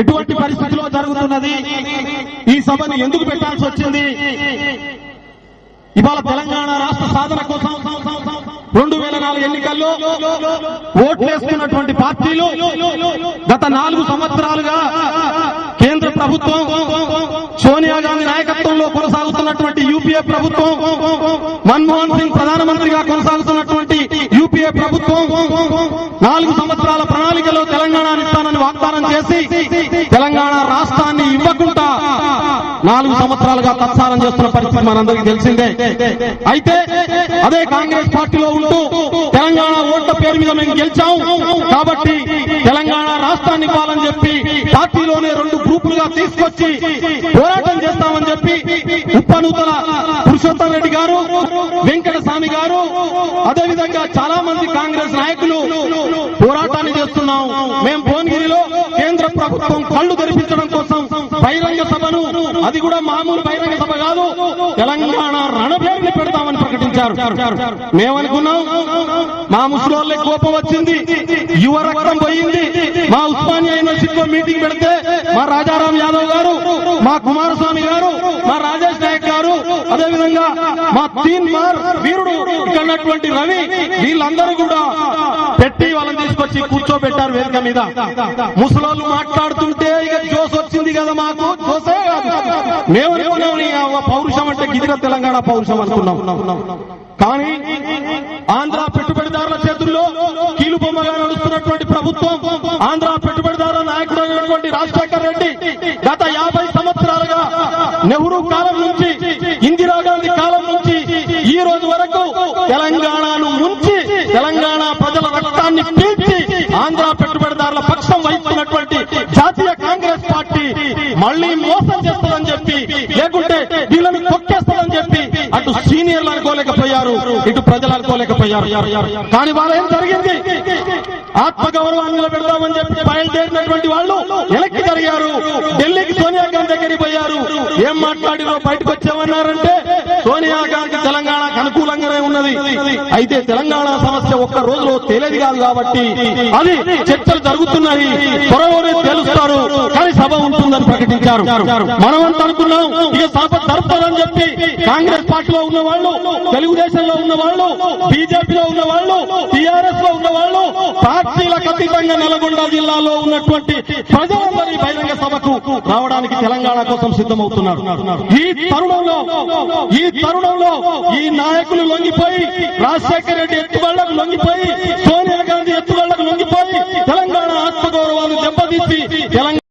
ఎటువంటి పరిస్థితిలో జరుగుతున్నది, ఈ సభను ఎందుకు పెట్టాల్సి వచ్చింది? ఇవాళ తెలంగాణ రాష్ట్ర సాధన కోసం 2004 ఎన్నికల్లో ఓట్లేస్తున్నటువంటి పార్టీలు గత 4 సంవత్సరాలుగా కేంద్ర ప్రభుత్వం సోనియా గాంధీ నాయకత్వంలో కొనసాగుతున్నటువంటి యూపీఏ ప్రభుత్వం, మన్మోహన్ సింగ్ ప్రధానమంత్రిగా కొనసాగుతున్నటువంటి యూపీఏ ప్రభుత్వం 4 సంవత్సరాల ప్రణాళికలో తెలంగాణ ఇస్తానని వాగ్దానం చేసి తెలంగాణ రాష్ట్రాన్ని ఇవ్వకుండా 4 సంవత్సరాలుగా తత్సారం చేస్తున్న పరిస్థితి మనందరికీ తెలిసిందే. అయితే అదే కాంగ్రెస్ పార్టీలో ఉంటూ తెలంగాణ ఓట్ల పేరు మీద మేము గెలిచాం కాబట్టి తెలంగాణ రాష్ట్రాన్ని ఇవ్వాలని చెప్పి పార్టీలోనే 2 గ్రూపులుగా తీసుకొచ్చి పోరాటం చేస్తామని చెప్పి ఉప్పనూతల పురుషోత్తం రెడ్డి గారు, వెంకటస్వామి గారు, అదేవిధంగా చాలా మంది కాంగ్రెస్ నాయకులు పోరాటాన్ని చేస్తున్నాం. మేము భువనగిరిలో కేంద్ర ప్రభుత్వం కళ్లు తెరిపించడం కోసం బహిరంగ సభను, అది కూడా మామూలు బహిరంగ సభ కాదు, తెలంగాణ రణభేరిని పెడతామని ప్రకటించారు. మేమనుకున్నాం మా ముసలోళ్ళకి కోపం వచ్చింది, యువ రక్తం పోయింది. మా ఉస్మానియా యూనివర్సిటీలో మీటింగ్ పెడితే మా రాజారాం యాదవ్ గారు, మా కుమారస్వామి గారు, మా రాజేష్ నాయక్ గారు, అదేవిధంగా మా తీన్ మార్ వీరుడు ఇక్కడున్నటువంటి రవి, వీళ్ళందరూ కూడా పెట్టి వాళ్ళని తీసుకొచ్చి కూర్చోబెట్టారు వేదిక మీద. ముసలోళ్ళు మాట్లాడుతుంటే ఇక జోస్ వచ్చింది కదా, మాకు జోసే కాదు, మేమనుకున్నాం పౌరుషం అంటే గిరిజన తెలంగాణ పౌరుషం అనుకున్నాం. కానీ ఆంధ్ర పెట్టుబడిదారుల చేతుల్లో కీలుబొమ్మగా నడుస్తున్నటువంటి ప్రభుత్వం, ఆంధ్ర పెట్టుబడిదారుల నాయకుడు అయినటువంటి రాజశేఖర్ రెడ్డి గత 50 సంవత్సరాలుగా నెహ్రూ కాలం నుంచి ఇందిరాగాంధీ కాలం నుంచి ఈ రోజు వరకు తెలంగాణను ముంచి తెలంగాణ ప్రజల రక్తాన్ని పీల్చి ఆంధ్ర పెట్టుబడిదారుల పక్షం వహిస్తున్నటువంటి జాతీయ కాంగ్రెస్ పార్టీ మళ్లీ మోసం చేస్తుందని చెప్పి, లేకుంటే వీళ్ళని తొక్కేస్తుందని చెప్పి అటు సీనియర్లు అనుకోలేకపోయారు, ఇటు ప్రజలు అనుకోలేకపోయారు. కానీ వాళ్ళ ఏం జరిగింది? ఆత్మగౌరవాన్ని నిలబెడదామని చెప్పి బయలుదేరినటువంటి వాళ్ళు వెనక్కి జరిగారు, ఢిల్లీకి సోనియా గాంధీ దగ్గరికి పోయారు. ఏం మాట్లాడినో బయటకు వచ్చామన్నారంటే సోనియా గాంధీ తెలంగాణకు అనుకూలంగానే ఉన్నది. అయితే తెలంగాణ సమస్య ఒక్క రోజులో తేలేది కాదు కాబట్టి అది చర్చలు జరుగుతున్నాయి, త్వరలోనే తేలుస్తారు, కానీ సభ ఉంటుందని ప్రకటించారు. మనమంతా అనుకున్నాం ఇక సభ జరుపుతారని చెప్పి కాంగ్రెస్ పార్టీలో ఉన్న వాళ్ళు, తెలుగుదేశంలో ఉన్న వాళ్ళు, బీజేపీలో ఉన్న వాళ్ళు, టీఆర్ఎస్ లో ఉన్న వాళ్ళు, పార్టీలకు అతీతంగా నల్గొండ జిల్లాలో ఉన్నటువంటి ప్రజలందరి బహిరంగ సభకు రావడానికి తెలంగాణ కోసం సిద్ధమవుతున్నారు. ఈ తరుణంలో ఈ నాయకులు లొంగిపోయి, రాజశేఖర రెడ్డి ఎత్తుగళ్లకు లొంగిపోయి, సోనియా గాంధీ ఎత్తుగళ్లకు లొంగిపోయి తెలంగాణ ఆత్మగౌరవాన్ని దెబ్బతీసి తెలంగాణ